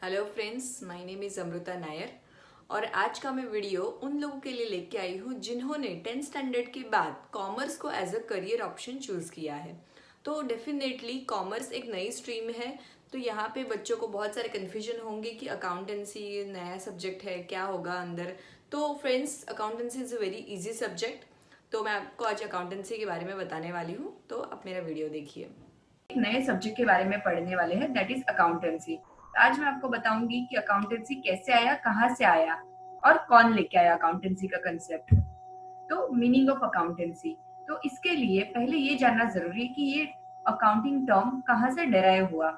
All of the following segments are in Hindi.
Hello friends, my name is Amrita Nair और आज का मैं वीडियो उन लोगों के लिए लेके आई हूँ जिन्होंने 10th स्टैंडर्ड के बाद कॉमर्स को as a career option choose किया है। तो डेफिनेटली कॉमर्स एक नई स्ट्रीम है, तो यहाँ पे बच्चों को बहुत सारे कन्फ्यूजन होंगे कि अकाउंटेंसी नया सब्जेक्ट है, क्या होगा अंदर। तो friends, accountancy is a very easy subject. तो मैं आपको आज अकाउंटेंसी के बारे में बताने वाली हूँ, तो आप मेरा वीडियो देखिए। एक नए सब्जेक्ट के बारे में पढ़ने वाले हैं, दैट इज अकाउंटेंसी। आज मैं आपको बताऊंगी कि अकाउंटेंसी कैसे आया, कहाँ से आया और कौन लेके आया अकाउंटेंसी का कंसेप्ट। तो मीनिंग ऑफ अकाउंटेंसी, तो इसके लिए पहले ये जानना जरूरी है कि ये अकाउंटिंग टर्म कहाँ से डेराइव हुआ।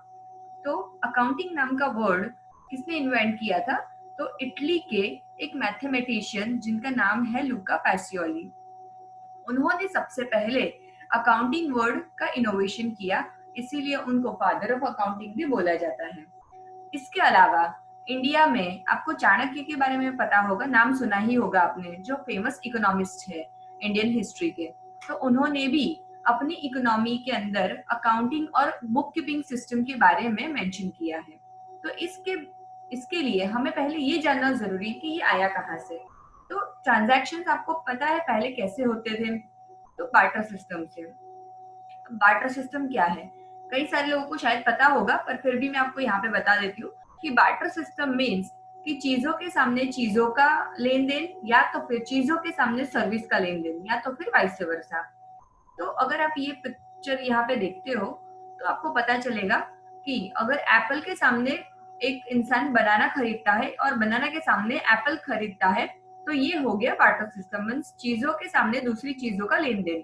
तो अकाउंटिंग नाम का वर्ड किसने इन्वेंट किया था? तो इटली के एक मैथमेटिशियन जिनका नाम है लुका पैसियोली, उन्होंने सबसे पहले अकाउंटिंग वर्ड का इनोवेशन किया, इसीलिए उनको फादर ऑफ अकाउंटिंग भी बोला जाता है। इसके अलावा इंडिया में आपको चाणक्य के बारे में पता होगा, नाम सुना ही होगा आपने, जो फेमस इकोनॉमिस्ट है इंडियन हिस्ट्री के। तो उन्होंने भी अपनी इकोनॉमी के अंदर अकाउंटिंग और बुक कीपिंग सिस्टम के बारे में मेंशन किया है। तो इसके लिए हमें पहले ये जानना जरूरी है कि ये आया कहाँ से। तो ट्रांजैक्शंस आपको पता है पहले कैसे होते थे? तो बार्टर सिस्टम से। बार्टर सिस्टम क्या है? कई सारे लोगों को शायद पता होगा, पर फिर भी मैं आपको यहाँ पे बता देती हूँ कि बार्टर सिस्टम मीन्स कि चीजों के सामने चीजों का लेन देन, या तो फिर चीजों के सामने सर्विस का लेन देन, या तो फिर वाइस वर्सा। तो अगर आप ये पिक्चर यहाँ पे देखते हो तो आपको पता चलेगा कि अगर एप्पल के सामने एक इंसान बनाना खरीदता है और बनाना के सामने एप्पल खरीदता है, तो ये हो गया बार्टर सिस्टम, मीन्स चीजों के सामने दूसरी चीजों का लेन देन।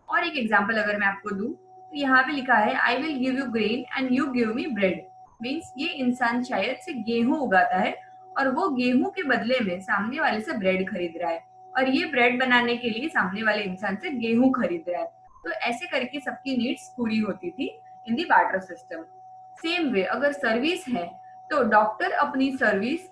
और एक एग्जाम्पल अगर मैं आपको दूं तो यहाँ पे लिखा है I will give you grain and you give me bread. Means ये इंसान शायद से गेहूं उगाता है और वो गेहूं के बदले में सामने वाले से ब्रेड खरीद रहा है, और ये ब्रेड बनाने के लिए सामने वाले इंसान से गेहूं खरीद रहा है। तो ऐसे करके सबकी नीड्स पूरी होती थी इन दी बार्टर सिस्टम। सेम वे अगर सर्विस है, तो डॉक्टर अपनी सर्विस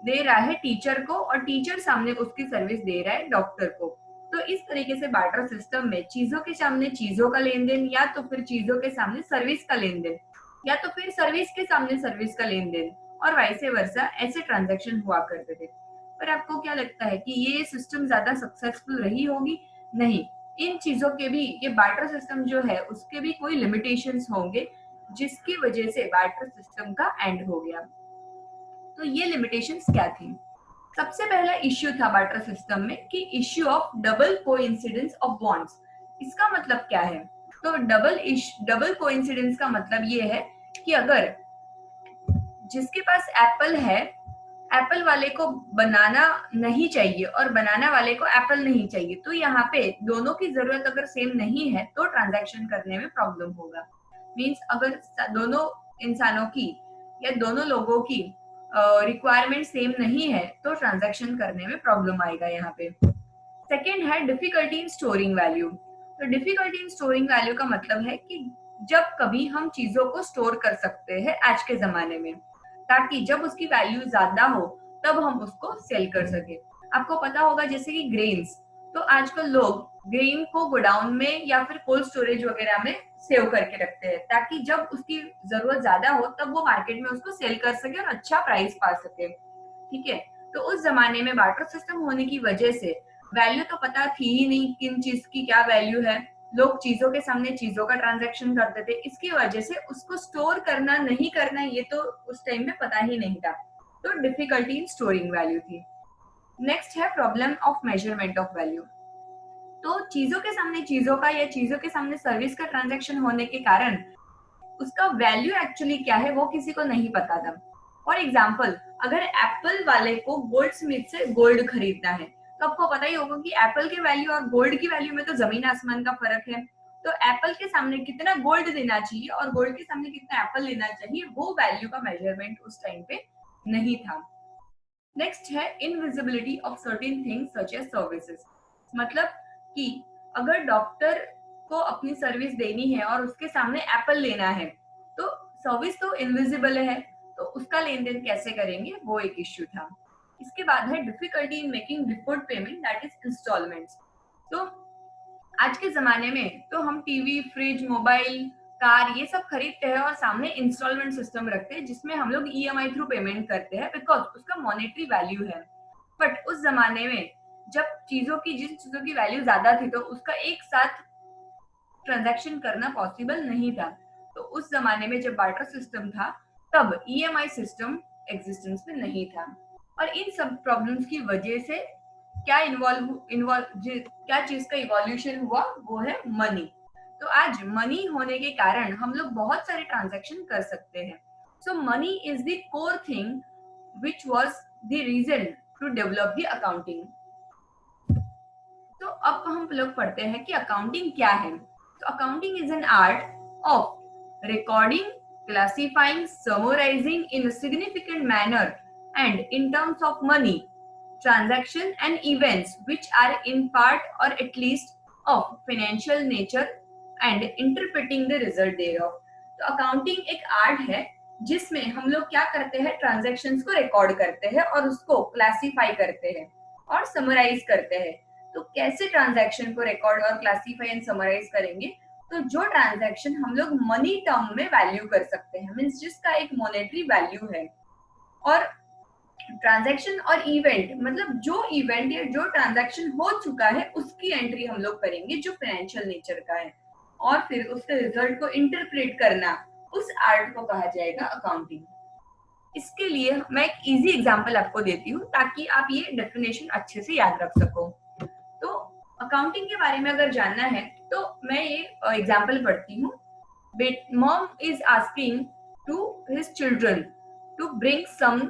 दे रहा है टीचर को और टीचर सामने उसकी सर्विस दे रहा है डॉक्टर को। तो इस तरीके से बार्टर सिस्टम में चीजों के सामने चीजों का लेन देन, या तो फिर चीजों के सामने सर्विस का लेन देन, या तो फिर सर्विस के सामने सर्विस का लेन देन, और वाइसे वर्सा ऐसे ट्रांजैक्शन हुआ करते थे। पर आपको क्या लगता है कि ये सिस्टम ज्यादा सक्सेसफुल रही होगी? नहीं। इन चीजों के भी, ये बार्टर सिस्टम जो है उसके भी कोई लिमिटेशंस होंगे, जिसकी वजह से बार्टर सिस्टम का एंड हो गया। तो ये लिमिटेशंस क्या थी? सबसे पहला इश्यू था बार्टर सिस्टम में कि issue of double coincidence of bonds. इसका मतलब क्या है? तो डबल कोइंसिडेंस का मतलब ये है कि अगर जिसके पास एप्पल है, एप्पल वाले को बनाना नहीं चाहिए और बनाना वाले को एप्पल नहीं चाहिए, तो यहाँ पे दोनों की जरूरत अगर सेम नहीं है तो ट्रांजैक्शन करने में प्रॉब्लम होगा। मीन्स अगर दोनों इंसानों की या दोनों लोगों की रिक्वायरमेंट सेम नहीं है तो ट्रांजैक्शन करने में प्रॉब्लम आएगा यहाँ पे। सेकेंड है डिफिकल्टी इन स्टोरिंग वैल्यू। तो डिफिकल्टी इन स्टोरिंग वैल्यू का मतलब है कि जब कभी हम चीजों को स्टोर कर सकते हैं आज के जमाने में, ताकि जब उसकी वैल्यू ज्यादा हो तब हम उसको सेल कर सके। आपको पता होगा जैसे कि ग्रेन्स, तो आजकल लोग ग्रेन को गोडाउन में या फिर कोल्ड स्टोरेज वगैरह में सेव करके रखते हैं, ताकि जब उसकी जरूरत ज्यादा हो तब वो मार्केट में उसको सेल कर सके और अच्छा प्राइस पा सके। ठीक है। तो उस जमाने में बार्टर सिस्टम होने की वजह से वैल्यू तो पता थी ही नहीं, किन चीज की क्या वैल्यू है। लोग चीजों के सामने चीजों का ट्रांजैक्शन करते थे, इसकी वजह से उसको स्टोर करना नहीं करना ये तो उस टाइम में पता ही नहीं था। तो डिफिकल्टी इन स्टोरिंग वैल्यू थी। नेक्स्ट है problem of measurement of value. तो चीजों के सामने चीजों का या चीजों के सामने सर्विस का ट्रांजैक्शन होने के कारण उसका वैल्यू एक्चुअली क्या है वो किसी को नहीं पता था। फॉर एग्जाम्पल, अगर एप्पल वाले को गोल्ड स्मिथ से गोल्ड खरीदना है, तो आपको पता ही होगा कि एप्पल के वैल्यू और गोल्ड की वैल्यू में तो जमीन आसमान का फर्क है। तो एप्पल के सामने कितना गोल्ड देना चाहिए और गोल्ड के सामने कितना एप्पल लेना चाहिए, वो वैल्यू का मेजरमेंट उस टाइम पे नहीं था। नेक्स्ट है invisibility of certain things such as services. मतलब कि अगर डॉक्टर को अपनी सर्विस देनी है और उसके सामने एप्पल लेना है, तो सर्विस तो इनविजिबल है, तो उसका लेन देन कैसे करेंगे, वो एक इश्यू था। इसके बाद है difficulty in making deferred payment, that is instalments. तो आज के जमाने में तो हम टीवी, फ्रिज, मोबाइल, कार, ये सब खरीदते हैं और सामने इंस्टॉलमेंट सिस्टम रखते हैं जिसमें हम लोग ईएमआई थ्रू पेमेंट करते हैं बिकॉज उसका मॉनेटरी वैल्यू है। बट उस जमाने में जब जिन चीजों की वैल्यू ज्यादा थी तो उसका एक साथ ट्रांजैक्शन करना पॉसिबल नहीं था। तो उस जमाने में जब बार्टर सिस्टम था तब ईएमआई सिस्टम एग्जिस्टेंस में नहीं था। और इन सब प्रॉब्लम्स की वजह से क्या क्या चीज का इवोल्यूशन हुआ, वो है मनी। तो आज मनी होने के कारण हम लोग बहुत सारे ट्रांजैक्शन कर सकते हैं। So money is the core thing which was the reason to develop the accounting. तो अब हम लोग पढ़ते हैं कि अकाउंटिंग क्या है। तो accounting is an art of recording, classifying, summarising in a significant manner and in terms of money, transaction and events which are in part or at least of financial nature and interpreting the result thereof। तो अकाउंटिंग एक आर्ट है जिसमें हम लोग क्या करते हैं, ट्रांजैक्शंस को रिकॉर्ड करते हैं और उसको क्लासिफाई करते हैं और समराइज करते हैं। तो कैसे ट्रांजैक्शन को रिकॉर्ड और क्लासिफाई एंड समराइज करेंगे, तो जो ट्रांजैक्शन हम लोग मनी टर्म में वैल्यू कर सकते हैं, मींस जिसका एक मॉनेटरी वैल्यू है। और ट्रांजैक्शन और इवेंट मतलब जो इवेंट या जो ट्रांजैक्शन हो चुका है उसकी एंट्री हम लोग करेंगे जो फाइनेंशियल नेचर का है, और फिर उसके रिजल्ट को इंटरप्रेट करना, उस आर्ट को कहा जाएगा अकाउंटिंग। इसके लिए मैं एक इजी एग्जांपल आपको देती हूँ ताकि आप ये डेफिनेशन अच्छे से याद रख सको। तो अकाउंटिंग के बारे में अगर जानना है तो मैं ये एग्जांपल पढ़ती हूँ। Mom is asking to his children to bring some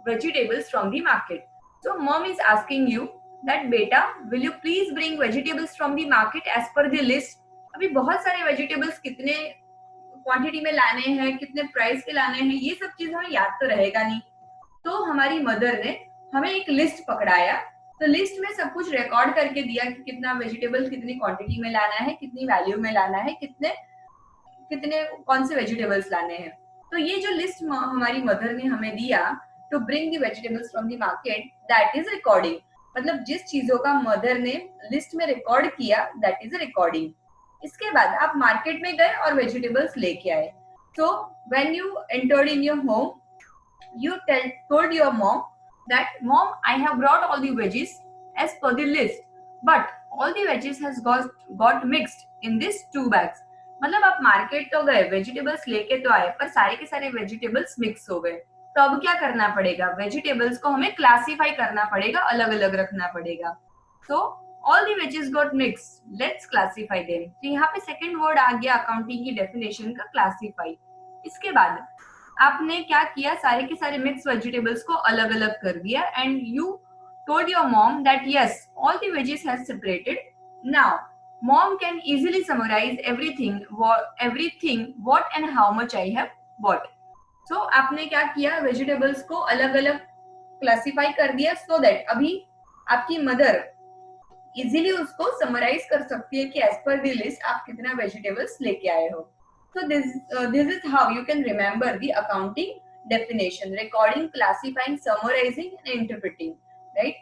vegetables from the market. So mom is asking you that beta will you please bring vegetables from the market as per the list। अभी बहुत सारे वेजिटेबल्स कितने क्वांटिटी में लाने हैं, कितने प्राइस के लाने हैं, ये सब चीज हमें याद तो रहेगा नहीं। तो हमारी मदर ने हमें एक लिस्ट पकड़ाया, तो लिस्ट में सब कुछ रिकॉर्ड करके दिया कि कितना वेजिटेबल कितनी क्वांटिटी में लाना है, कितनी वैल्यू में लाना है, कितने कितने कौन से वेजिटेबल्स लाने हैं। तो ये जो लिस्ट हमारी मदर ने हमें दिया to bring the vegetables from the market, that is recording. मतलब जिस चीजों का मदर ने लिस्ट में रिकॉर्ड किया, दैट इज रिकॉर्डिंग। इसके बाद आप मार्केट में गए और वेजिटेबल्स लेके आए। So when you entered in your home, you told your mom that mom, I have brought all the veggies as per the list, but all the veggies has got mixed in these 2 bags। मतलब आप मार्केट तो गए, वेजिटेबल्स लेके तो आए, पर सारे के सारे वेजिटेबल्स मिक्स हो गए। तो अब क्या करना पड़ेगा, वेजिटेबल्स को हमें क्लासिफाई करना पड़ेगा, अलग अलग रखना पड़ेगा। तो all the veggies got mix, let's classify them. तो यहाँ पे सेकंड वर्ड आ गया अकाउंटिंग की डेफिनेशन का, क्लासिफाई। इसके बाद आपने क्या किया, सारे के सारे मिक्स वेजिटेबल्स को अलग अलग कर दिया and you told your mom that yes all the veggies has separated. Now mom can easily summarise everything what and how much I have bought. So आपने क्या किया, वेजिटेबल्स को अलग अलग क्लासिफाई कर दिया सो दैट अभी आपकी मदर इजीली उसको समराइज कर सकती है कि एज पर द लिस्ट आप कितना वेजिटेबल्स लेके आए हो। So this is how you can remember the accounting definition: recording, classifying, summarizing and interpreting, right?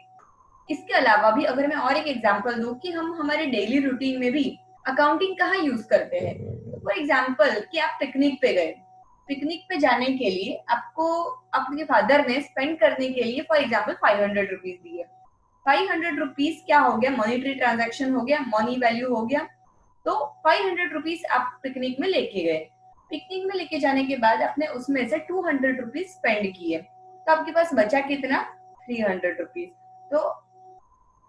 इसके अलावा भी अगर मैं और एक एग्जांपल दूं कि हम हमारे डेली रूटीन में भी अकाउंटिंग कहाँ यूज करते हैं। फॉर एग्जांपल कि आप पिकनिक पे गए, पिकनिक पे जाने के लिए आपको आपके फादर ने स्पेंड करने के लिए फॉर एग्जांपल 500 रुपीज दिए। 500 रुपीज क्या हो गया, मॉनिटरी ट्रांजैक्शन हो गया, मनी वैल्यू हो गया। तो 500 रुपीज आप पिकनिक में लेके गए। पिकनिक में लेके जाने के बाद आपने उसमें से 200 रुपीज स्पेंड किए, तो आपके पास बचा कितना, 300 रुपीज। तो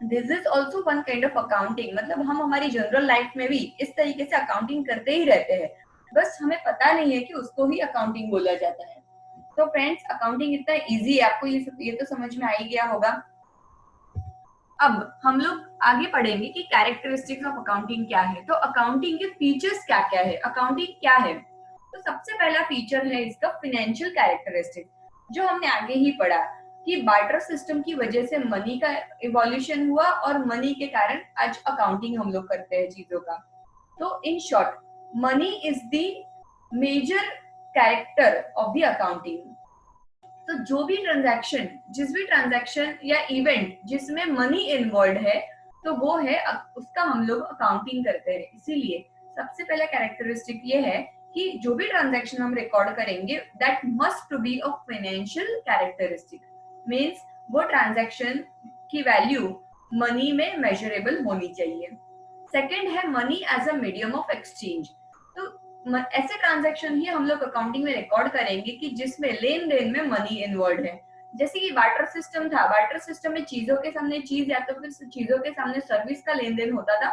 this is also one kind of accounting. मतलब हम हमारी जनरल लाइफ में भी इस तरीके से अकाउंटिंग करते ही रहते हैं, बस हमें पता नहीं है कि उसको ही अकाउंटिंग बोला जाता है। तो फ्रेंड्स, अकाउंटिंग इतना इजी है, आपको ये तो समझ में आ ही गया होगा। अब हम लोग आगे पढ़ेंगे कि कैरेक्टरिस्टिक्स ऑफ अकाउंटिंग क्या है। तो अकाउंटिंग के फीचर्स क्या क्या है, अकाउंटिंग क्या है। तो सबसे पहला फीचर है इसका फाइनेंशियल कैरेक्टरिस्टिक, जो हमने आगे ही पढ़ा कि बार्टर सिस्टम की वजह से मनी का इवोल्यूशन हुआ और मनी के कारण आज अकाउंटिंग हम लोग करते हैं चीजों का। तो in short, money is the major character of the accounting. तो जो भी ट्रांजैक्शन, जिस भी ट्रांजैक्शन या इवेंट जिसमें मनी इन्वॉल्व है, तो वो है उसका हम लोग अकाउंटिंग करते हैं। इसीलिए सबसे पहला कैरेक्टरिस्टिक ये है कि जो भी ट्रांजैक्शन हम रिकॉर्ड करेंगे that must to be of financial characteristic, means वो ट्रांजैक्शन की वैल्यू मनी में मेजरेबल होनी चाहिए। सेकेंड है money as a medium of exchange. तो ऐसे ट्रांजैक्शन ही हम लोग अकाउंटिंग में रिकॉर्ड करेंगे कि जिसमें लेन देन में मनी इन्वॉल्व है। जैसे कि बार्टर सिस्टम था, बार्टर सिस्टम में चीजों के सामने चीज या तो फिर चीजों के सामने सर्विस का लेन देन होता था,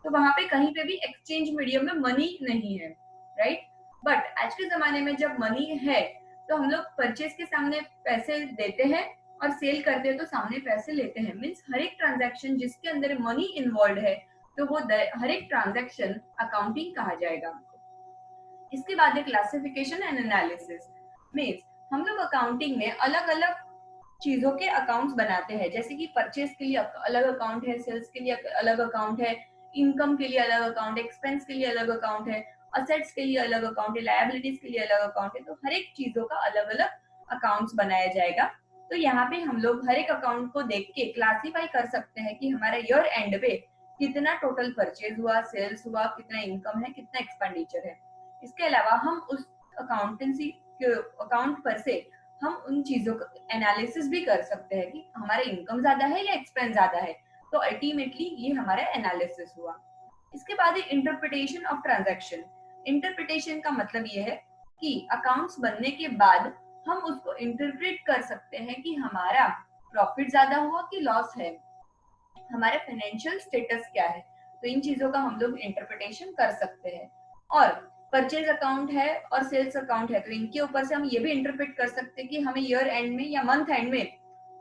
तो वहां पे कहीं पे भी एक्सचेंज मीडियम में मनी नहीं है, राइट। बट आज के जमाने में जब मनी है तो हम लोग परचेज के सामने पैसे देते हैं और सेल करते हैं तो सामने पैसे लेते हैं। मीन्स हर एक ट्रांजैक्शन जिसके अंदर मनी इन्वॉल्व है तो वो हर एक ट्रांजैक्शन अकाउंटिंग कहा जाएगा। इसके बाद है क्लासिफिकेशन एंड एनालिसिस। मीन्स हम लोग अकाउंटिंग में अलग अलग चीजों के अकाउंट्स बनाते हैं, जैसे कि परचेज के लिए अलग अकाउंट है, सेल्स के लिए अलग अकाउंट है, इनकम के लिए अलग अकाउंट है, एक्सपेंस के लिए अलग अकाउंट है, असेट्स के लिए अलग अकाउंट है, लायबिलिटीज के लिए अलग अकाउंट है। तो हर एक चीजों का अलग अलग अकाउंट्स बनाया जाएगा। तो यहाँ पे हम लोग हर एक अकाउंट को देख के क्लासीफाई कर सकते हैं कि हमारा ईयर एंड पे कितना टोटल परचेज हुआ, सेल्स हुआ, कितना इनकम है, कितना एक्सपेंडिचर है। इसके अलावा हम उस अकाउंटेंसी अकाउंट पर से हम उन चीजों का एनालिसिस भी कर सकते हैं कि हमारा इनकम ज्यादा है या एक्सपेंस ज्यादा है। तो अल्टीमेटली ये हमारा एनालिसिस हुआ। इसके बाद है इंटरप्रिटेशन ऑफ ट्रांजैक्शन। इंटरप्रिटेशन का मतलब ये है कि अकाउंट्स बनने के बाद हम उसको इंटरप्रेट कर सकते हैं कि हमारा प्रॉफिट ज्यादा हुआ कि लॉस है, हमारा फाइनेंशियल स्टेटस क्या है। तो इन चीजों का हम लोग इंटरप्रिटेशन कर सकते हैं। और परचेज अकाउंट है और सेल्स अकाउंट है तो इनके ऊपर से हम ये भी इंटरप्रेट कर सकते हैं कि हमें ईयर एंड में या मंथ एंड में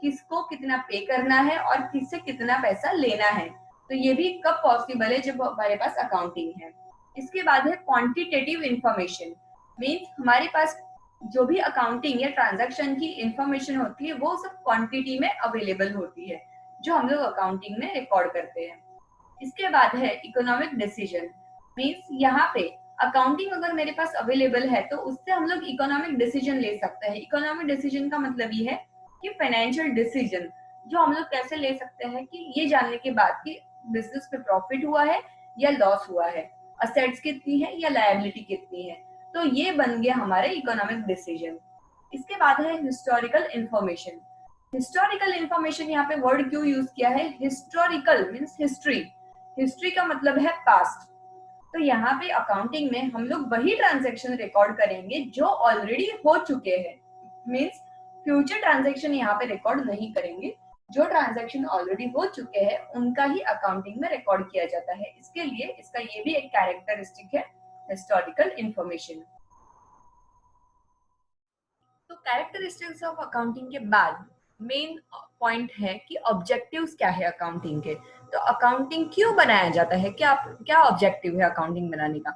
किसको कितना पे करना है और किससे कितना पैसा लेना है। तो ये भी कब पॉसिबल है, जब हमारे पास अकाउंटिंग है। इसके बाद है क्वांटिटेटिव इंफॉर्मेशन। मीन्स हमारे पास जो भी अकाउंटिंग या ट्रांजैक्शन की इंफॉर्मेशन होती है वो सब क्वांटिटी में अवेलेबल होती है जो हम लोग अकाउंटिंग में रिकॉर्ड करते हैं। इसके बाद है इकोनॉमिक डिसीजन। मीन्स यहाँ पे अकाउंटिंग अगर मेरे पास अवेलेबल है तो उससे हम लोग इकोनॉमिक डिसीजन ले सकते हैं। इकोनॉमिक डिसीजन का मतलब ये है कि फाइनेंशियल डिसीजन जो हम लोग कैसे ले सकते हैं कि ये जानने के बाद कि बिजनेस पे प्रॉफिट हुआ है या लॉस हुआ है, असेट्स कितनी है या लायबिलिटी कितनी है। तो ये बन गया हमारे इकोनॉमिक डिसीजन। इसके बाद है हिस्टोरिकल इंफॉर्मेशन। हिस्टोरिकल इंफॉर्मेशन यहाँ पे वर्ड क्यों यूज किया है, हिस्टोरिकल मीन्स हिस्ट्री, हिस्ट्री का मतलब है पास्ट। तो यहाँ पे अकाउंटिंग में हम लोग वही ट्रांजैक्शन रिकॉर्ड करेंगे जो ऑलरेडी हो चुके हैं। मीन्स फ्यूचर ट्रांजैक्शन यहाँ पे रिकॉर्ड नहीं करेंगे, जो ट्रांजैक्शन ऑलरेडी हो चुके हैं उनका ही अकाउंटिंग में रिकॉर्ड किया जाता है। इसके लिए इसका ये भी एक कैरेक्टरिस्टिक है, हिस्टोरिकल इंफॉर्मेशन। तो कैरेक्टरिस्टिक्स ऑफ अकाउंटिंग के बाद मेन पॉइंट है कि ऑब्जेक्टिव्स क्या है अकाउंटिंग के। तो अकाउंटिंग क्यों बनाया जाता है, क्या ऑब्जेक्टिव है अकाउंटिंग बनाने का।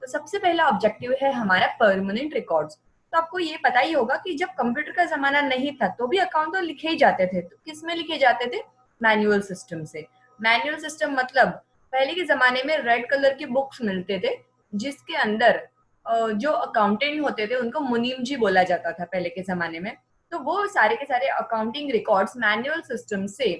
तो सबसे पहला ऑब्जेक्टिव है हमारा परमानेंट रिकॉर्ड्स। तो आपको ये पता ही होगा कि जब कंप्यूटर का जमाना नहीं था तो भी अकाउंट तो लिखे ही जाते थे। तो किस में लिखे जाते थे, मैनुअल सिस्टम से। मैनुअल सिस्टम मतलब पहले के जमाने में रेड कलर के बुक्स मिलते थे जिसके अंदर जो अकाउंटेंट होते थे उनको मुनीम जी बोला जाता था पहले के जमाने में। तो वो सारे के सारे अकाउंटिंग रिकॉर्ड्स मैनुअल सिस्टम से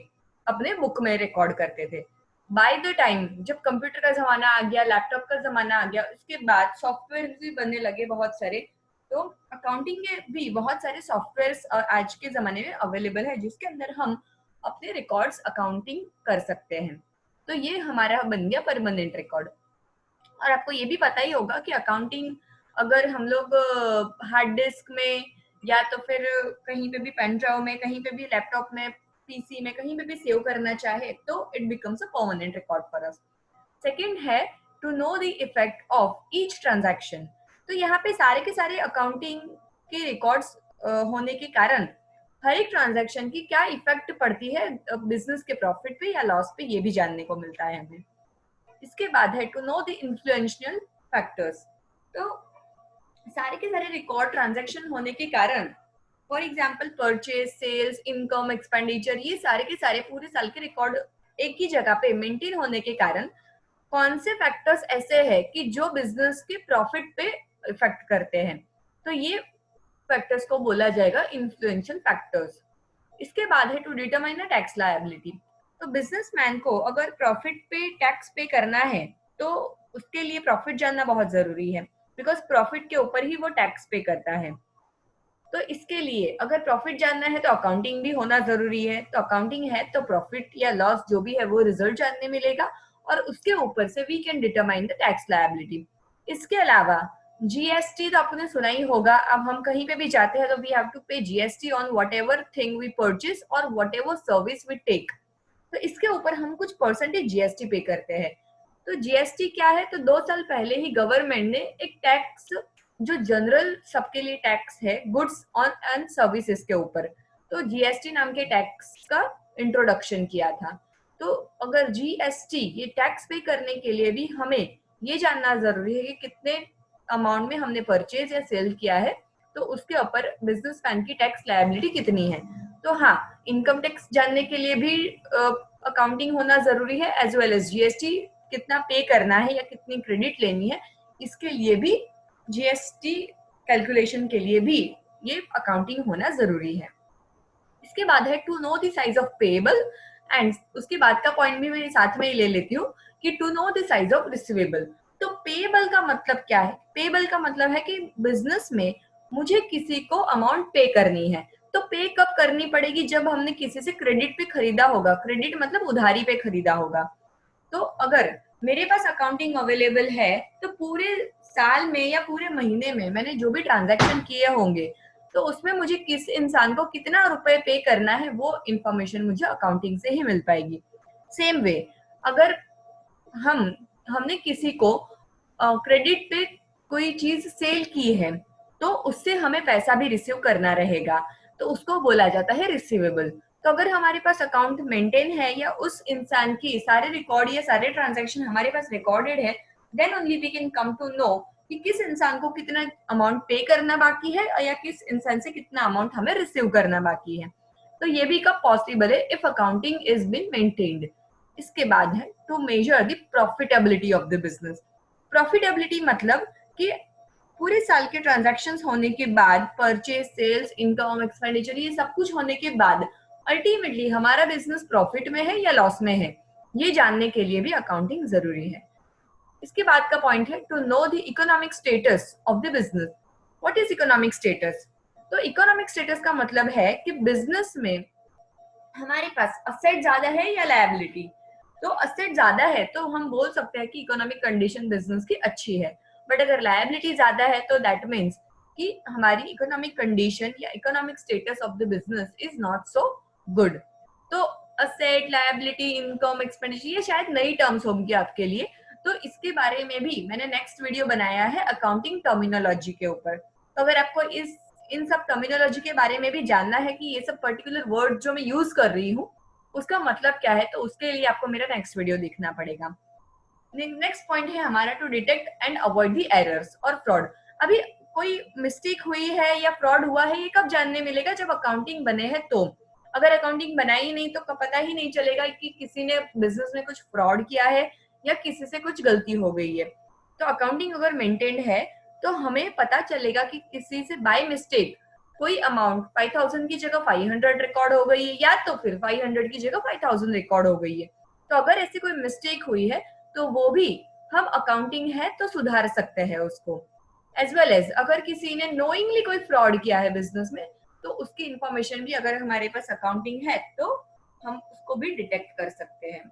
अपने बुक में रिकॉर्ड करते थे। बाय द टाइम जब कंप्यूटर का जमाना आ गया, लैपटॉप का जमाना आ गया, उसके बाद सॉफ्टवेयर भी बनने लगे बहुत सारे। तो अकाउंटिंग के भी बहुत सारे सॉफ्टवेयर आज के जमाने में अवेलेबल है जिसके अंदर हम अपने रिकॉर्ड्स अकाउंटिंग कर सकते हैं। तो ये हमारा बन गया परमानेंट रिकॉर्ड। और आपको ये भी पता ही होगा कि अकाउंटिंग अगर हम लोग हार्ड डिस्क में या तो फिर कहीं पे भी पेन ड्राइव में, कहीं पे भी लैपटॉप में, पीसी में, कहीं पे भी सेव करना चाहे तो it becomes a permanent record for us. Second है to know the effect of each transaction. तो यहाँ पे सारे के सारे अकाउंटिंग के रिकॉर्ड्स होने के कारण हर एक ट्रांजैक्शन की क्या इफेक्ट पड़ती है बिजनेस के प्रॉफिट पे या लॉस पे, ये भी जानने को मिलता है हमें। इसके बाद है to know the influential factors. तो सारे के सारे रिकॉर्ड ट्रांजैक्शन होने के कारण for example purchase, sales, income, expenditure, ये सारे के सारे पूरे साल के रिकॉर्ड एक ही जगह पे मेंटेन होने के कारण कौन से फैक्टर्स ऐसे हैं कि जो बिजनेस के प्रॉफिट पे इफेक्ट करते हैं, तो ये फैक्टर्स को बोला जाएगा इन्फ्लुएंशियल फैक्टर्स। इसके बाद है to determine a tax liability. तो बिजनेसमैन को अगर प्रॉफिट पे टैक्स पे करना है तो उसके लिए प्रॉफिट जानना बहुत जरूरी है। बिकॉज प्रॉफिट के ऊपर ही वो टैक्स पे करता है। तो इसके लिए अगर प्रॉफिट जानना है तो अकाउंटिंग भी होना जरूरी है। तो अकाउंटिंग है तो प्रॉफिट या लॉस जो भी है वो रिजल्ट जानने मिलेगा, और उसके ऊपर से we can determine the tax liability. इसके अलावा जीएसटी तो आपने सुना ही होगा। अब हम कहीं पे भी जाते हैं तो we have to pay GST on whatever thing we purchase और whatever service we take. तो इसके ऊपर हम कुछ परसेंटेज जीएसटी पे करते हैं। तो जीएसटी क्या है? तो 2 साल पहले ही गवर्नमेंट ने एक टैक्स, जो जनरल सबके लिए टैक्स है, गुड्स ऑन एंड सर्विसेज के ऊपर, तो जीएसटी नाम के टैक्स का इंट्रोडक्शन किया था। तो अगर जीएसटी ये टैक्स पे करने के लिए भी हमें ये जानना जरूरी है कि कितने अमाउंट में हमने परचेज या सेल किया है, तो उसके ऊपर बिजनेसमैन की टैक्स लायबिलिटी कितनी है। तो हाँ, इनकम टैक्स जानने के लिए भी अकाउंटिंग होना जरूरी है, एज वेल एज जीएसटी कितना पे करना है या कितनी क्रेडिट लेनी है, इसके लिए भी जीएसटी कैलकुलेशन के लिए भी ये अकाउंटिंग होना जरूरी है। इसके बाद है to know the size of payable, and उसके बाद का पॉइंट भी मैं साथ में ही ले लेती हूँ कि to know the size of receivable. तो पेएबल का मतलब क्या है? पेएबल का मतलब है कि बिजनेस में मुझे किसी को अमाउंट पे करनी है। तो पे कब करनी पड़ेगी? जब हमने किसी से क्रेडिट पे खरीदा होगा। क्रेडिट मतलब उधारी पे खरीदा होगा। तो अगर मेरे पास अकाउंटिंग अवेलेबल है तो पूरे साल में या पूरे महीने में मैंने जो भी ट्रांजैक्शन किए होंगे, तो उसमें मुझे किस इंसान को कितना रुपए पे करना है वो इंफॉर्मेशन मुझे अकाउंटिंग से ही मिल पाएगी। सेम वे, अगर हमने किसी को क्रेडिट पे कोई चीज सेल की है तो उससे हमें पैसा भी रिसीव करना रहेगा, तो उसको बोला जाता है रिसीवेबल। तो अगर हमारे पास अकाउंट मेंटेन है या उस इंसान की सारे रिकॉर्ड या सारे ट्रांजैक्शन हमारे पास रिकॉर्डेड है, then only we can come to know कि किस इंसान को कितना अमाउंट पे करना बाकी है या किस इंसान से कितना अमाउंट हमें रिसीव करना बाकी है। तो ये भी कब पॉसिबल है? If accounting is been maintained. इसके बाद है to measure the profitability of the business. Profitability मतलब कि पूरे साल के ट्रांजैक्शंस होने के बाद, परचेज, सेल्स, इनकम, एक्सपेंडिचर, ये सब कुछ होने के बाद अल्टीमेटली हमारा बिजनेस प्रॉफिट में है या लॉस में है, ये जानने के लिए भी अकाउंटिंग जरूरी है। इसके बाद का पॉइंट है to know the economic status of the business. What is economic status? तो इकोनॉमिक स्टेटस का मतलब है कि बिजनेस में हमारे पास असेट ज्यादा है या लायबिलिटी। तो असेट ज्यादा है तो हम बोल सकते हैं कि इकोनॉमिक कंडीशन बिजनेस की अच्छी है, बट अगर लायबिलिटी ज्यादा है तो दैट मीन्स कि हमारी इकोनॉमिक कंडीशन या economic status of the business is not so good. तो असेट, लायबिलिटी, इनकम, एक्सपेंडिचर, ये शायद नई टर्म्स होंगी आपके लिए, तो इसके बारे में भी मैंने नेक्स्ट वीडियो बनाया है अकाउंटिंग टर्मिनोलॉजी के ऊपर। तो अगर आपको इन सब टर्मिनोलॉजी के बारे में भी जानना है कि ये सब पर्टिकुलर वर्ड जो मैं यूज कर रही हूँ उसका मतलब क्या है, तो उसके लिए आपको मेरा नेक्स्ट वीडियो देखना पड़ेगा। नेक्स्ट पॉइंट है हमारा to detect and avoid the errors और फ्रॉड। अभी कोई मिस्टेक हुई है या फ्रॉड हुआ है, ये कब जानने मिलेगा? जब अकाउंटिंग बने हैं तो। अगर अकाउंटिंग बनाई नहीं तो पता ही नहीं चलेगा कि किसी ने बिजनेस में कुछ फ्रॉड किया है या किसी से कुछ गलती हो गई है। तो अकाउंटिंग अगर मेंटेन्ड है तो हमें पता चलेगा कि किसी से बाय मिस्टेक कोई अमाउंट 5000 की जगह 500 रिकॉर्ड हो गई है, या तो फिर 500 की जगह 5000 रिकॉर्ड हो गई है। तो अगर ऐसी कोई मिस्टेक हुई है तो वो भी हम अकाउंटिंग है तो सुधार सकते हैं उसको। एज वेल एज अगर किसी ने नोइंगली कोई फ्रॉड किया है बिजनेस में, तो उसकी इंफॉर्मेशन भी अगर हमारे पास अकाउंटिंग है तो हम उसको भी डिटेक्ट कर सकते हैं।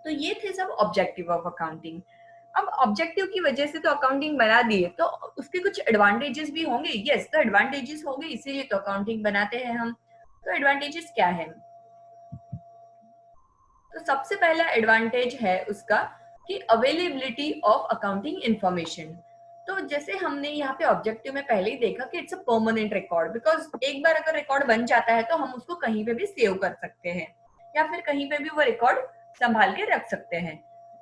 तो ये थे सब ऑब्जेक्टिव ऑफ अकाउंटिंग। अब ऑब्जेक्टिव की वजह से तो अकाउंटिंग बना दिए, तो उसके कुछ एडवांटेजेस भी होंगे। यस, तो एडवांटेजेस होंगे, इसीलिए तो अकाउंटिंग बनाते हैं हम। तो एडवांटेजेस क्या है? तो सबसे पहला एडवांटेज है उसका कि अवेलेबिलिटी ऑफ अकाउंटिंग इंफॉर्मेशन। तो जैसे हमने यहाँ पे ऑब्जेक्टिव में पहले ही देखा कि it's a permanent record, because एक बार अगर रिकॉर्ड बन जाता है तो हम उसको कहीं पे भी सेव कर सकते हैं या फिर कहीं पे भी वो रिकॉर्ड संभाल के रख सकते हैं।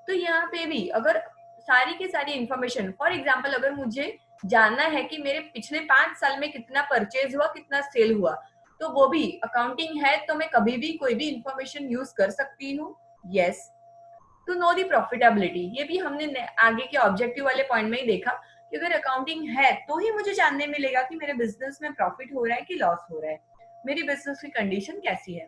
तो यहाँ पे भी अगर सारी की सारी इंफॉर्मेशन, फॉर एग्जाम्पल अगर मुझे जानना है कि मेरे पिछले 5 साल में कितना परचेज हुआ, कितना सेल हुआ, तो वो भी अकाउंटिंग है तो मैं कभी भी कोई भी इंफॉर्मेशन यूज कर सकती हूँ। Yes, to know the profitability, ये भी हमने आगे के ऑब्जेक्टिव वाले पॉइंट में ही देखा कि अगर अकाउंटिंग है तो ही मुझे जानने मिलेगा कि मेरे बिजनेस में प्रॉफिट हो रहा है कि लॉस हो रहा है, मेरी बिजनेस की कंडीशन कैसी है।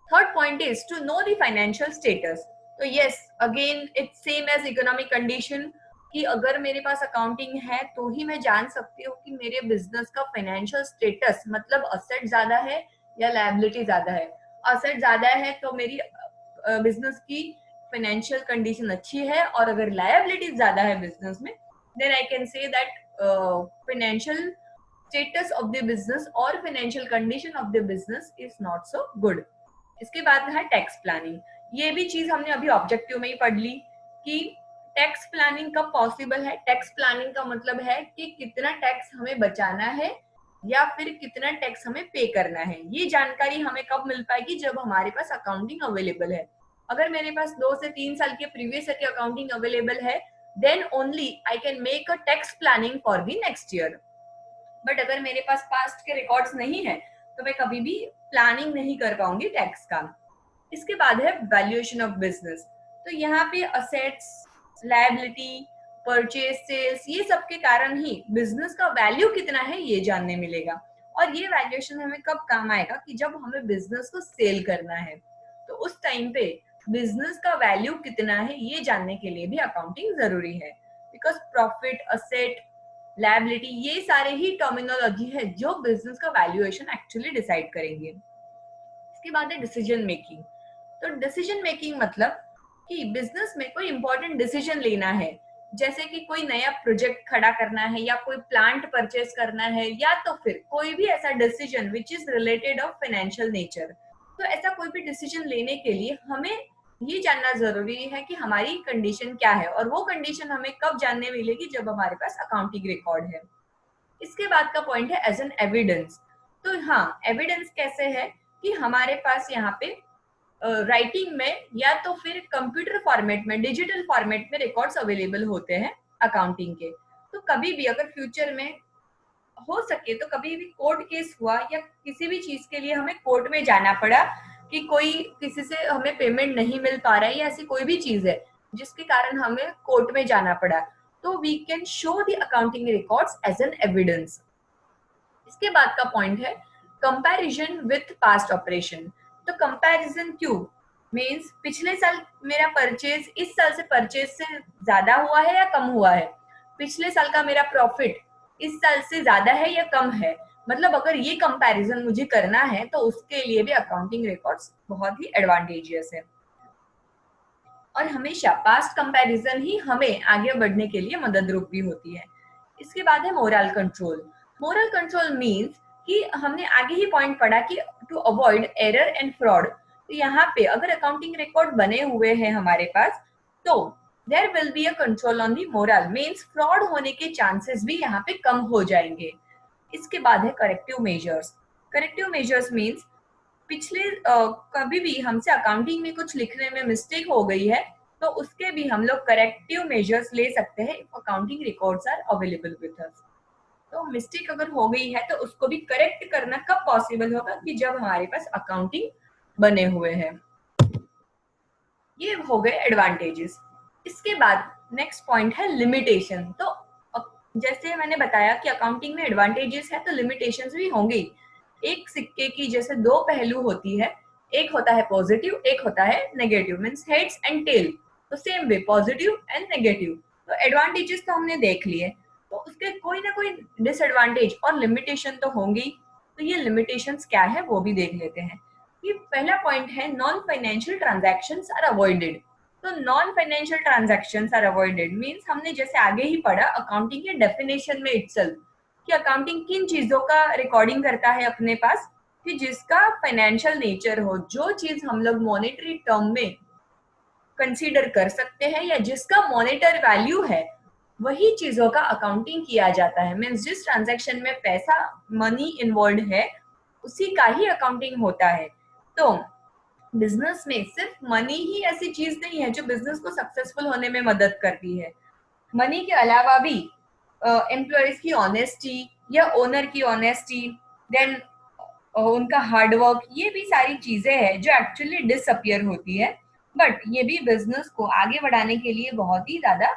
Third point is to know the financial status. तो yes, again it's same as economic condition. कि अगर मेरे पास अकाउंटिंग है तो ही मैं जान सकती हूँ कि मेरे बिजनेस का फाइनेंशियल स्टेटस, मतलब असेट ज्यादा है या लायबिलिटी ज्यादा है। असेट ज्यादा है तो मेरी बिजनेस की फाइनेंशियल कंडीशन अच्छी है, और अगर लायबिलिटी ज्यादा है बिजनेस में, then I can say that financial status of the business और financial condition of the business is not so good. इसके बाद है टैक्स प्लानिंग। ये भी चीज हमने अभी ऑब्जेक्टिव में ही पढ़ ली कि टैक्स प्लानिंग कब पॉसिबल है। टैक्स प्लानिंग का मतलब है कि कितना टैक्स हमें बचाना है या फिर कितना टैक्स हमें पे करना है। ये जानकारी हमें कब मिल पाएगी, जब हमारे पास अकाउंटिंग अवेलेबल है। अगर मेरे पास 2 से 3 साल के प्रीवियस ईयर की अकाउंटिंग अवेलेबल है, then only I can make a tax planning for the next year. But अगर मेरे पास पास्ट के रिकॉर्ड्स नहीं है तो मैं कभी भी प्लानिंग नहीं कर पाऊंगी टैक्स का। इसके बाद है वैल्यूएशन ऑफ बिजनेस। तो यहाँ पे असेट्स, लायबिलिटी, परचेज, सेल्स, ये सब के कारण ही बिजनेस का वैल्यू कितना है ये जानने मिलेगा। और ये वैल्यूएशन हमें कब काम आएगा, कि जब हमें बिजनेस को सेल करना है, तो उस टाइम पे बिजनेस का वैल्यू कितना है ये जानने के लिए भी अकाउंटिंग जरूरी है। बिकॉज प्रॉफिट, असेट, लायबिलिटी, ये सारे ही टर्मिनोलॉजी है जो बिजनेस का वैल्यूएशन एक्चुअली डिसाइड करेंगे। इसके बाद है डिसीजन मेकिंग। तो डिसीजन मेकिंग मतलब कि बिजनेस में कोई इंपॉर्टेंट डिसीजन लेना है, जैसे कि कोई नया प्रोजेक्ट खड़ा करना है या कोई प्लांट परचेस करना है, या तो फिर कोई भी ऐसा decision which is related of financial nature. तो ऐसा कोई भी डिसीजन लेने के लिए हमें ये जानना जरूरी है कि हमारी कंडीशन क्या है, और वो कंडीशन हमें कब जानने मिलेगी, जब हमारे पास अकाउंटिंग रिकॉर्ड है। इसके बाद का पॉइंट है एज एन एविडेंस। तो हाँ, एविडेंस कैसे है कि हमारे पास यहाँ पे राइटिंग में या तो फिर कंप्यूटर फॉर्मेट में, डिजिटल फॉर्मेट में रिकॉर्ड्स अवेलेबल होते हैं अकाउंटिंग के। तो कभी भी अगर फ्यूचर में हो सके तो कभी भी कोर्ट केस हुआ या किसी भी चीज के लिए हमें कोर्ट में जाना पड़ा, कि कोई किसी से हमें पेमेंट नहीं मिल पा रहा है या ऐसी कोई भी चीज है जिसके कारण हमें कोर्ट में जाना पड़ा, तो we can show the accounting records as an evidence. इसके बाद का पॉइंट है कंपैरिजन विथ पास्ट ऑपरेशन। तो कंपैरिजन क्यों मींस पिछले साल मेरा परचेज इस साल से परचेज से ज्यादा हुआ है या कम हुआ है, पिछले साल का मेरा प्रॉफिट इस साल से ज्यादा है या कम है। मतलब अगर ये कंपैरिजन मुझे करना है तो उसके लिए भी अकाउंटिंग रिकॉर्ड्स बहुत ही एडवांटेजियस है। और हमेशा पास्ट कंपैरिजन ही हमें आगे बढ़ने के लिए मदद रूप भी होती है। इसके बाद है moral control. Moral control means कि हमने आगे ही पॉइंट पढ़ा कि to avoid error and fraud. तो यहाँ पे अगर अकाउंटिंग रिकॉर्ड बने हुए हैं हमारे पास, तो there will be a control on the moral, means fraud होने के चांसेस भी यहाँ पे कम हो जाएंगे। इसके बाद है corrective measures. Corrective measures means पिछले कभी भी हमसे अकाउंटिंग में कुछ लिखने में मिस्टेक हो गई है तो उसके भी हम लोग करेक्टिव मेजर्स ले सकते हैं if accounting records are available with us. तो मिस्टेक अगर हो गई है तो उसको भी करेक्ट करना कब पॉसिबल होगा, कि जब हमारे पास अकाउंटिंग बने हुए हैं। ये हो गए एडवांटेजेस। इसके बाद नेक्स्ट पॉइंट है लिमिटेशन। तो जैसे मैंने बताया कि अकाउंटिंग में एडवांटेजेस है तो लिमिटेशंस भी होंगे। एक सिक्के की जैसे दो पहलू होती है, एक होता है पॉजिटिव, एक होता है negative, means heads and tail. तो same way positive and negative. तो एडवांटेजेस तो हमने देख लिए, तो उसके कोई ना कोई डिसएडवांटेज और लिमिटेशन तो होंगी। तो ये लिमिटेशंस क्या है वो भी देख लेते हैं। ये पहला पॉइंट है non financial transactions are avoided. तो non financial transactions are avoided means हमने जैसे आगे ही पढ़ा अकाउंटिंग के डेफिनेशन में इटसेल्फ, कि अकाउंटिंग किन चीजों का रिकॉर्डिंग करता है अपने पास, कि जिसका फाइनेंशियल नेचर हो, जो चीज हम लोग मॉनेटरी टर्म में कंसीडर कर सकते हैं या जिसका मॉनेटर वैल्यू है, वही चीजों का अकाउंटिंग किया जाता है। मीन्स जिस ट्रांजैक्शन में पैसा, मनी इन्वॉल्व है, उसी का ही अकाउंटिंग होता है। तो बिजनेस में सिर्फ मनी ही ऐसी चीज नहीं है जो बिजनेस को सक्सेसफुल होने में मदद करती है। मनी के अलावा भी एम्प्लॉयज की ऑनेस्टी या ओनर की ऑनेस्टी, देन उनका हार्डवर्क, ये भी सारी चीजें हैं जो एक्चुअली डिसअपियर होती है, बट ये भी बिजनेस को आगे बढ़ाने के लिए बहुत ही ज्यादा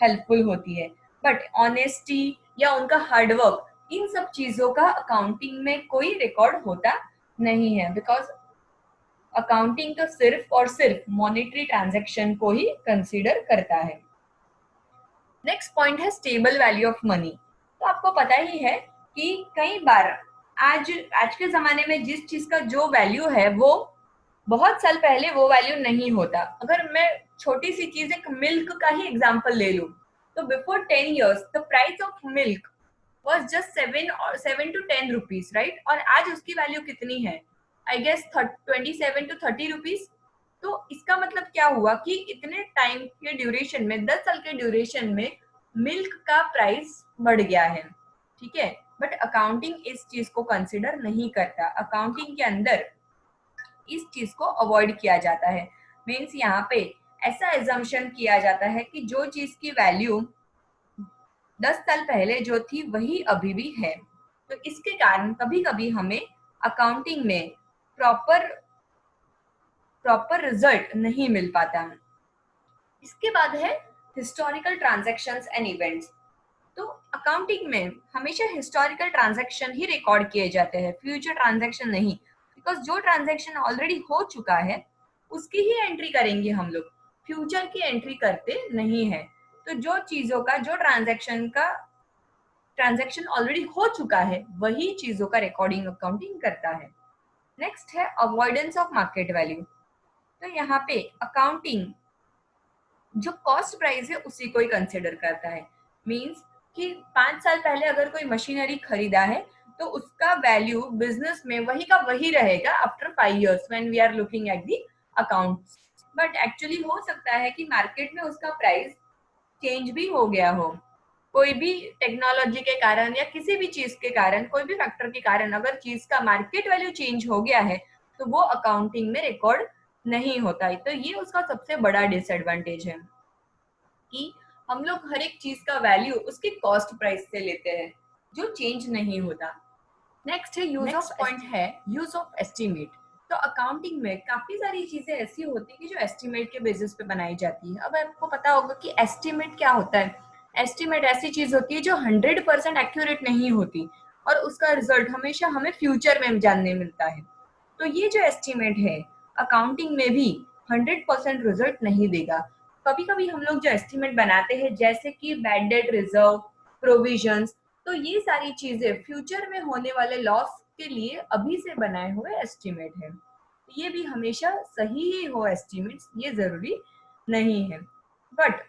हेल्पफुल होती है। बट ऑनेस्टी या उनका हार्डवर्क, इन सब चीजों का अकाउंटिंग में कोई रिकॉर्ड होता नहीं है, बिकॉज अकाउंटिंग तो सिर्फ और सिर्फ मॉनेटरी ट्रांजैक्शन को ही कंसीडर करता है। नेक्स्ट पॉइंट है स्टेबल वैल्यू ऑफ मनी। तो आपको पता ही है कि कई बार आज आज के जमाने में जिस चीज का जो वैल्यू है वो बहुत साल पहले वो वैल्यू नहीं होता। अगर मैं छोटी सी चीज एक मिल्क का ही एग्जांपल ले लूं, तो before 10 years the price of milk was just 7 to 10 rupees, right? और आज उसकी वैल्यू कितनी है? I guess 27 to 30 rupees। तो इसका मतलब क्या हुआ कि इतने टाइम के ड्यूरेशन में, 10 साल के ड्यूरेशन में मिल्क का प्राइस बढ़ गया है। ठीक है, बट अकाउंटिंग इस चीज को कंसिडर नहीं करता। अकाउंटिंग के अंदर इस चीज को अवॉइड किया जाता है। मीन्स यहाँ पे ऐसा एजम्पशन किया जाता है कि जो चीज की वैल्यू 10 साल पहले जो थी वही अभी भी है। तो इसके कारण कभी कभी हमें अकाउंटिंग में प्रॉपर प्रॉपर रिजल्ट नहीं मिल पाता। इसके बाद है हिस्टोरिकल ट्रांजैक्शंस एंड इवेंट्स। तो अकाउंटिंग में हमेशा हिस्टोरिकल ट्रांजैक्शन ही रिकॉर्ड किए जाते हैं, फ्यूचर ट्रांजैक्शन नहीं। बिकॉज जो ट्रांजैक्शन ऑलरेडी हो चुका है उसकी ही एंट्री करेंगे हम लोग, फ्यूचर की एंट्री करते नहीं है। तो जो चीजों का, जो ट्रांजैक्शन ऑलरेडी हो चुका है वही चीजों का रिकॉर्डिंग अकाउंटिंग करता है। नेक्स्ट है अवॉइडेंस ऑफ मार्केट वैल्यू। तो यहाँ पे अकाउंटिंग जो कॉस्ट प्राइस है उसी को ही कंसिडर करता है। मींस कि 5 साल पहले अगर कोई मशीनरी खरीदा है तो उसका वैल्यू बिजनेस में वही का वही रहेगा after 5 years when we are looking at the accounts. But actually हो सकता है कि मार्केट में उसका प्राइस चेंज भी हो गया हो, कोई भी टेक्नोलॉजी के कारण या किसी भी चीज के कारण, कोई भी फैक्टर के कारण अगर चीज का मार्केट वैल्यू चेंज हो गया है तो वो अकाउंटिंग में रिकॉर्ड नहीं होता है। तो ये उसका सबसे बड़ा डिसएडवांटेज है कि हम लोग हर एक चीज का वैल्यू उसके कॉस्ट प्राइस से लेते हैं जो चेंज नहीं होता। नेक्स्ट है यूज ऑफ पॉइंट है यूज ऑफ एस्टिमेट। तो अकाउंटिंग में काफी सारी चीजें ऐसी होती है कि जो एस्टिमेट के बेसिस पे बनाई जाती है। अब आपको पता होगा कि एस्टिमेट क्या होता है। एस्टिमेट ऐसी चीज होती है जो 100% एक्यूरेट नहीं होती और उसका रिजल्ट हमेशा हमें फ्यूचर में जानने मिलता है। तो ये जो एस्टिमेट है अकाउंटिंग में भी 100% रिजल्ट नहीं देगा। कभी कभी हम लोग जो एस्टिमेट बनाते हैं जैसे कि बैड डेट रिजर्व, प्रोविजंस, तो ये सारी चीजें फ्यूचर में होने वाले लॉस के लिए अभी से बनाए हुए एस्टिमेट है। ये भी हमेशा सही ही हो एस्टिमेट्स, ये जरूरी नहीं है। बट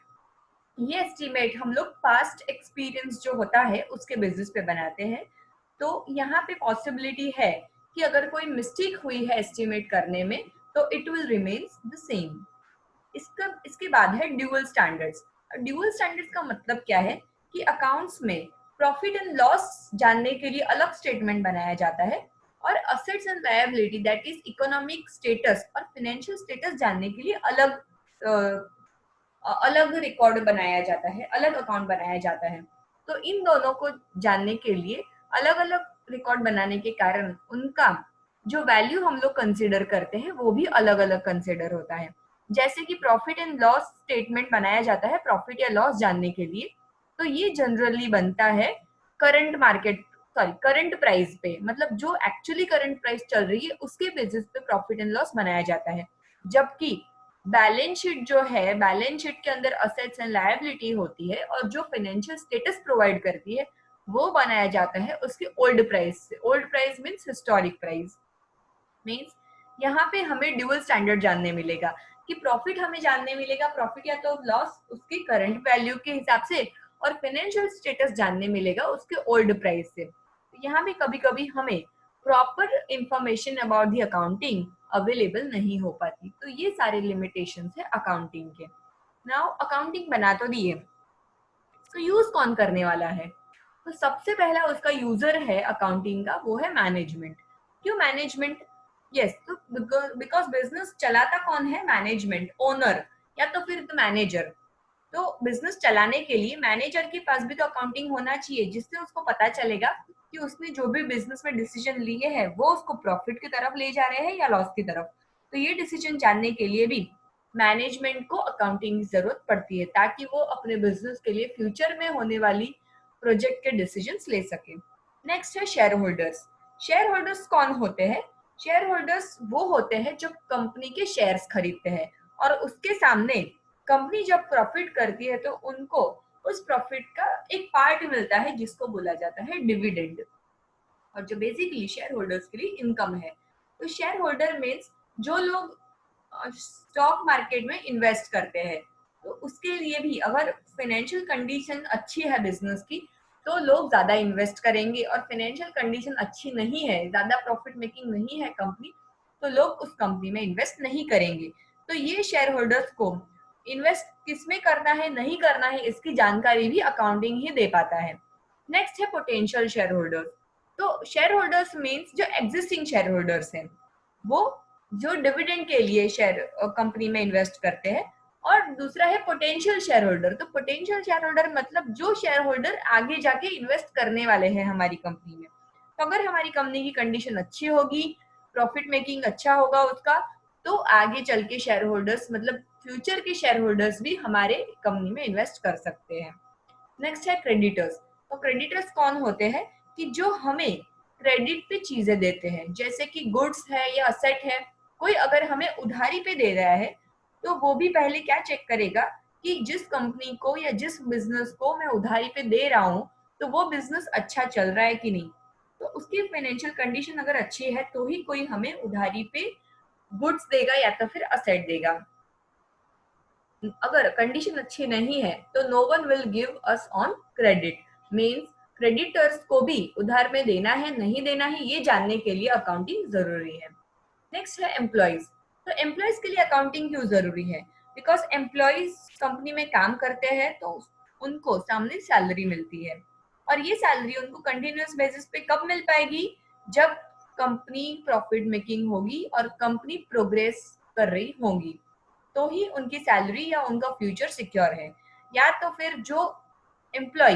ये एस्टिमेट हम लोग पास्ट एक्सपीरियंस जो होता है उसके बेसिस पे बनाते हैं। तो यहाँ पे पॉसिबिलिटी है कि अगर कोई मिस्टेक हुई है एस्टिमेट करने में तो it will remains the same. इसके बाद है ड्यूअल स्टैंडर्ड्स। ड्यूअल स्टैंडर्ड्स का मतलब क्या है कि अकाउंट्स में प्रॉफिट एंड लॉस जानने के लिए अलग स्टेटमेंट बनाया जाता है और assets and liability that is economic status और फाइनेंशियल स्टेटस जानने के लिए अलग रिकॉर्ड बनाया जाता है, अलग अकाउंट बनाया जाता है। तो इन दोनों को जानने के लिए अलग अलग रिकॉर्ड बनाने के कारण उनका जो वैल्यू हम लोग कंसिडर करते हैं वो भी अलग अलग कंसिडर होता है। जैसे कि प्रॉफिट एंड लॉस स्टेटमेंट बनाया जाता है प्रॉफिट या लॉस जानने के लिए, तो ये जनरली बनता है करंट प्राइस पे, मतलब जो एक्चुअली करंट प्राइस चल रही है उसके बेसिस पे प्रॉफिट एंड लॉस बनाया जाता है। जबकि बैलेंस शीट जो है, बैलेंस शीट के अंदर असेट्स एंड लायबिलिटी होती है और जो फाइनेंशियल स्टेटस प्रोवाइड करती है वो बनाया जाता है उसके ओल्ड प्राइस से। Old price means historic price. Means यहाँ पे हमें ड्यूअल स्टैंडर्ड जानने मिलेगा कि प्रॉफिट हमें जानने मिलेगा, प्रॉफिट या तो लॉस उसके करंट वैल्यू के हिसाब से, और फाइनेंशियल स्टेटस जानने मिलेगा उसके ओल्ड प्राइस से। तो यहाँ भी कभी कभी हमें proper information about the accounting available नहीं हो पाती। तो ये सारे लिमिटेशंस है अकाउंटिंग के। नाउ अकाउंटिंग बना तो दिए, तो यूज कौन करने वाला है? तो सबसे पहला उसका यूजर है अकाउंटिंग का, वो है मैनेजमेंट। क्यों मैनेजमेंट? यस, तो बिकॉज बिजनेस चलाता कौन है? मैनेजमेंट, ओनर या तो फिर मैनेजर। तो बिजनेस चलाने के लिए मैनेजर के पास भी तो अकाउंटिंग होना चाहिए जिससे उसको पता चलेगा कि उसने जो भी बिजनेस में डिसीजन लिए हैं वो उसको प्रॉफिट की तरफ ले जा रहे हैं या लॉस की तरफ। तो ये डिसीजन जानने के लिए भी मैनेजमेंट को अकाउंटिंग की जरूरत पड़ती है ताकि वो अपने बिजनेस के लिए फ्यूचर में होने वाली प्रोजेक्ट के डिसीजंस ले सके। नेक्स्ट है शेयर होल्डर्स। शेयर होल्डर्स कौन होते हैं? शेयर होल्डर्स वो होते हैं जो कंपनी के शेयर्स खरीदते हैं और उसके सामने कंपनी जब प्रॉफिट करती है तो उनको उस प्रॉफिट का एक पार्ट मिलता है जिसको बोला जाता है डिविडेंड, और जो बेसिकली शेयर होल्डर्स के लिए इनकम है। तो शेयर होल्डर मीन्स जो लोग स्टॉक मार्केट में इन्वेस्ट करते हैं, तो उसके लिए भी अगर फाइनेंशियल कंडीशन अच्छी है बिजनेस की तो लोग ज्यादा इन्वेस्ट करेंगे, और फाइनेंशियल कंडीशन अच्छी नहीं है, ज्यादा प्रॉफिट मेकिंग नहीं है कंपनी, तो लोग उस कंपनी में इन्वेस्ट नहीं करेंगे। तो ये शेयर होल्डर्स को इन्वेस्ट किसमें करना है नहीं करना है इसकी जानकारी भी अकाउंटिंग ही दे पाता है। नेक्स्ट है पोटेंशियल शेयर होल्डर्स। तो शेयर होल्डर्स मीन्स जो एग्जिस्टिंग शेयर होल्डर्स हैं, वो जो डिविडेंड के लिए शेयर कंपनी में इन्वेस्ट करते हैं। और दूसरा है पोटेंशियल शेयर होल्डर। तो पोटेंशियल शेयर होल्डर मतलब जो शेयर होल्डर आगे जाके इन्वेस्ट करने वाले हैं हमारी कंपनी में। तो अगर हमारी कंपनी की कंडीशन अच्छी होगी, प्रॉफिट मेकिंग अच्छा होगा उसका, तो आगे चल के शेयर होल्डर्स मतलब फ्यूचर के शेयर होल्डर्स भी हमारे कंपनी में इन्वेस्ट कर सकते हैं। नेक्स्ट है क्रेडिटर्स। तो क्रेडिटर्स कौन होते हैं कि जो हमें क्रेडिट पे चीजें देते हैं, जैसे कि गुड्स है या असेट है, कोई अगर हमें उधारी पे दे रहा है तो वो भी पहले क्या चेक करेगा कि जिस कंपनी को या जिस बिजनेस को मैं उधारी पे दे रहा हूँ तो वो बिजनेस अच्छा चल रहा है कि नहीं। तो उसकी फाइनेंशियल कंडीशन अगर अच्छी है तो ही कोई हमें उधारी पे गुड्स देगा या तो फिर असेट देगा। अगर कंडीशन अच्छी नहीं है तो no one will give us on credit. Means creditors को भी उधार में देना है नहीं देना है ये जानने के लिए अकाउंटिंग जरूरी है। नेक्स्ट है एम्प्लॉयज। तो एम्प्लॉयज के लिए अकाउंटिंग क्यों जरूरी है? बिकॉज एम्प्लॉयज कंपनी में काम करते हैं तो उनको सामने सैलरी मिलती है, और ये सैलरी उनको कंटिन्यूअस बेसिस पे कब मिल पाएगी? जब कंपनी प्रॉफिट मेकिंग होगी और कंपनी प्रोग्रेस कर रही होगी, तो ही उनकी सैलरी या उनका फ्यूचर सिक्योर है। या तो फिर जो एम्प्लॉय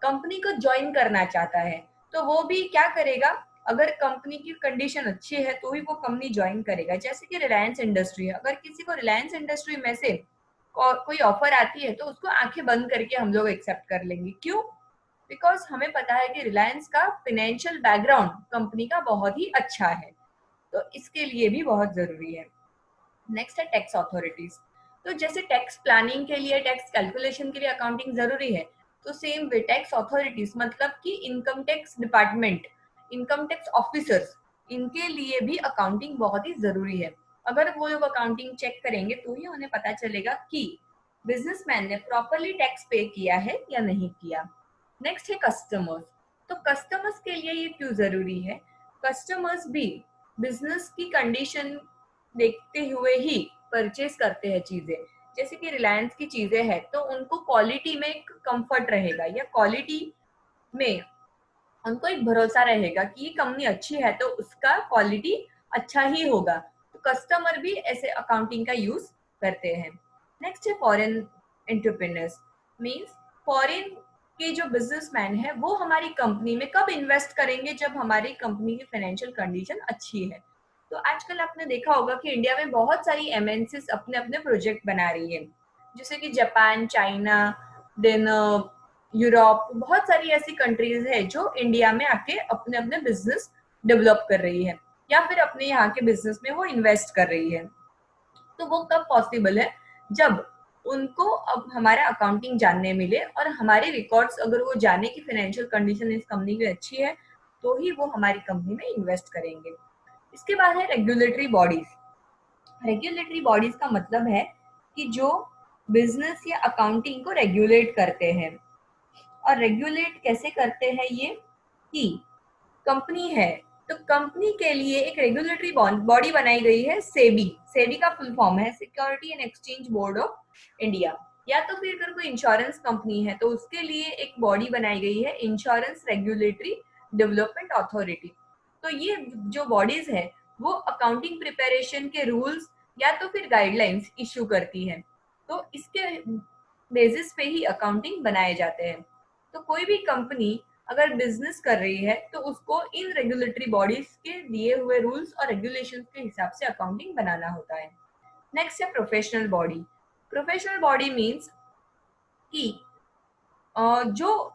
कंपनी को ज्वाइन करना चाहता है तो वो भी क्या करेगा, अगर कंपनी की कंडीशन अच्छी है तो ही वो कंपनी ज्वाइन करेगा। जैसे कि रिलायंस इंडस्ट्री है, अगर किसी को रिलायंस इंडस्ट्री में से कोई ऑफर आती है तो उसको आंखें बंद करके हम लोग एक्सेप्ट कर लेंगे। क्यों? बिकॉज हमें पता है कि रिलायंस का फाइनेंशियल बैकग्राउंड कंपनी का बहुत ही अच्छा है, तो इसके लिए भी बहुत जरूरी है। नेक्स्ट है टैक्स अथॉरिटीज। तो जैसे टैक्स प्लानिंग के लिए, टैक्स कैलकुलेशन के लिए अकाउंटिंग जरूरी है, तो सेम वे टैक्स अथॉरिटीज मतलब कि income tax department, income tax officers, इनके लिए भी अकाउंटिंग बहुत ही जरूरी है। अगर वो लोग अकाउंटिंग चेक करेंगे तो ही उन्हें पता चलेगा कि बिजनेसमैन ने प्रॉपरली टैक्स पे किया है या नहीं किया। नेक्स्ट है कस्टमर्स। तो कस्टमर्स के लिए ये क्यों जरूरी है? कस्टमर्स भी बिजनेस की कंडीशन देखते हुए ही परचेज करते हैं चीजें। जैसे कि रिलायंस की चीजें हैं तो उनको क्वालिटी में एक कंफर्ट रहेगा, या क्वालिटी में उनको एक भरोसा रहेगा कि ये कंपनी अच्छी है तो उसका क्वालिटी अच्छा ही होगा। तो कस्टमर भी ऐसे अकाउंटिंग का यूज करते हैं। नेक्स्ट है फॉरेन एंटरप्रेन्योर्स। मींस फॉरेन के जो बिजनेसमैन है वो हमारी कंपनी में कब इन्वेस्ट करेंगे? जब हमारी कंपनी की फाइनेंशियल कंडीशन अच्छी है। तो आजकल आपने देखा होगा कि इंडिया में बहुत सारी एमएनसीज अपने अपने प्रोजेक्ट बना रही है, जैसे कि जापान, चाइना, देन यूरोप, बहुत सारी ऐसी कंट्रीज है जो इंडिया में आके अपने अपने बिजनेस डेवलप कर रही है या फिर अपने यहाँ के बिजनेस में वो इन्वेस्ट कर रही है। तो वो कब पॉसिबल है? जब उनको अब हमारा अकाउंटिंग जानने मिले और हमारे रिकॉर्ड्स अगर वो जाने की फाइनेंशियल कंडीशन इस कंपनी की अच्छी है तो ही वो हमारी कंपनी में इन्वेस्ट करेंगे। इसके बाद है रेगुलेटरी बॉडीज। रेगुलेटरी बॉडीज का मतलब है कि जो बिजनेस या अकाउंटिंग को रेगुलेट करते हैं। और रेगुलेट कैसे करते हैं ये? कि कंपनी है तो कंपनी के लिए एक रेगुलेटरी बॉडी बनाई गई है, सेबी। सेबी का फुल फॉर्म है security and exchange board of India. या तो फिर अगर कोई इंश्योरेंस कंपनी है तो उसके लिए एक बॉडी बनाई गई है, इंश्योरेंस रेगुलेटरी डेवलपमेंट अथॉरिटी। तो ये जो बॉडीज है वो अकाउंटिंग प्रिपरेशन के रूल्स या तो फिर गाइडलाइंस इशू करती है। तो इसके बेसिस पे ही अकाउंटिंग बनाए जाते हैं। तो कोई भी कंपनी अगर बिजनेस कर रही है तो उसको इन रेगुलेटरी बॉडीज के दिए हुए रूल्स और रेगुलेशंस के हिसाब से अकाउंटिंग बनाना होता है। नेक्स्ट है professional body. Professional body means कि जो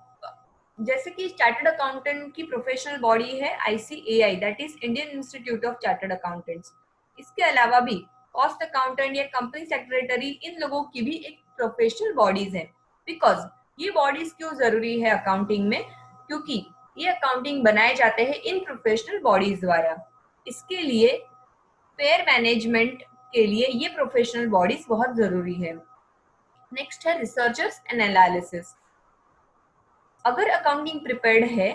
जैसे कि चार्टर्ड अकाउंटेंट की प्रोफेशनल बॉडी है ICAI, that is Indian institute of chartered accountants. इसके अलावा भी कॉस्ट अकाउंटेंट या कंपनी सेक्रेटरी, इन लोगों की भी एक प्रोफेशनल बॉडीज है। बिकॉज ये बॉडीज क्यों जरूरी है अकाउंटिंग में? क्योंकि ये अकाउंटिंग बनाए जाते हैं इन प्रोफेशनल बॉडीज द्वारा। इसके लिए फेयर मैनेजमेंट के लिए ये प्रोफेशनल बॉडीज बहुत जरूरी है। नेक्स्ट है रिसर्चर्स एंड एनालिसिस। अगर अकाउंटिंग प्रिपेयर्ड है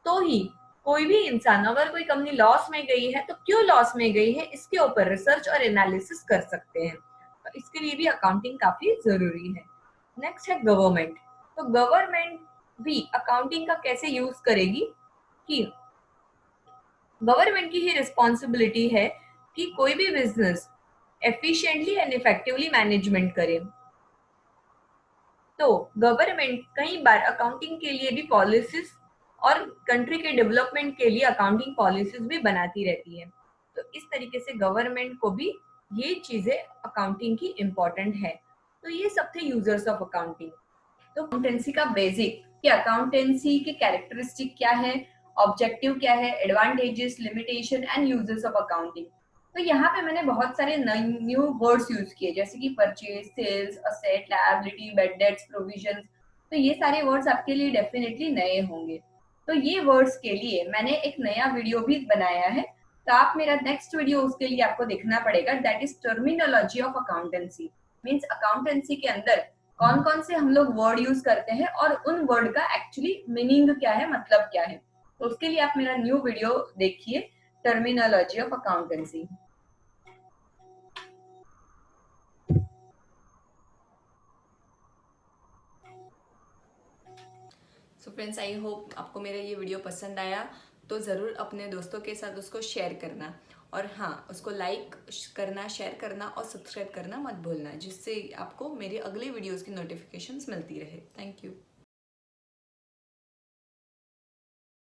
तो ही कोई भी इंसान, अगर कोई कंपनी लॉस में गई है तो क्यों लॉस में गई है इसके ऊपर रिसर्च और एनालिसिस कर सकते हैं। तो इसके लिए भी अकाउंटिंग काफी जरूरी है। नेक्स्ट है गवर्नमेंट। तो गवर्नमेंट भी अकाउंटिंग का कैसे यूज करेगी कि गवर्नमेंट की ही रिस्पॉन्सिबिलिटी है कि कोई भी business efficiently and effectively management करे। तो गवर्नमेंट कई बार अकाउंटिंग के लिए भी पॉलिसीज और कंट्री के डेवलपमेंट के लिए अकाउंटिंग पॉलिसीज भी बनाती रहती है। तो इस तरीके से गवर्नमेंट को भी ये चीजें अकाउंटिंग की इम्पोर्टेंट है। तो ये सब थे यूजर्स ऑफ अकाउंटिंग। तो अकाउंटेंसी का बेसिक कि अकाउंटेंसी के कैरेक्टरिस्टिक क्या है, ऑब्जेक्टिव क्या है, advantages, limitation and uses of accounting. तो यहाँ पे मैंने बहुत सारे न्यू वर्ड्स यूज किए जैसे कि purchase, sales, asset, liability, bad debts, provisions. तो ये सारे वर्ड्स आपके लिए डेफिनेटली नए होंगे। तो ये वर्ड्स के लिए मैंने एक नया वीडियो भी बनाया है। तो आप मेरा नेक्स्ट वीडियो उसके लिए आपको देखना पड़ेगा, that is terminology of accountancy. Means accountancy के अंदर कौन कौन से हम लोग वर्ड यूज करते हैं और उन वर्ड का एक्चुअली मीनिंग क्या है, मतलब क्या है। तो उसके लिए आप मेरा न्यू वीडियो देखिए, terminology of accountancy. So friends, I hope आपको मेरा ये वीडियो पसंद आया। तो ज़रूर अपने दोस्तों के साथ उसको शेयर करना, और हाँ, उसको लाइक करना, शेयर करना और सब्सक्राइब करना मत भूलना, जिससे आपको मेरे अगले वीडियोस की नोटिफिकेशंस मिलती रहे। Thank you.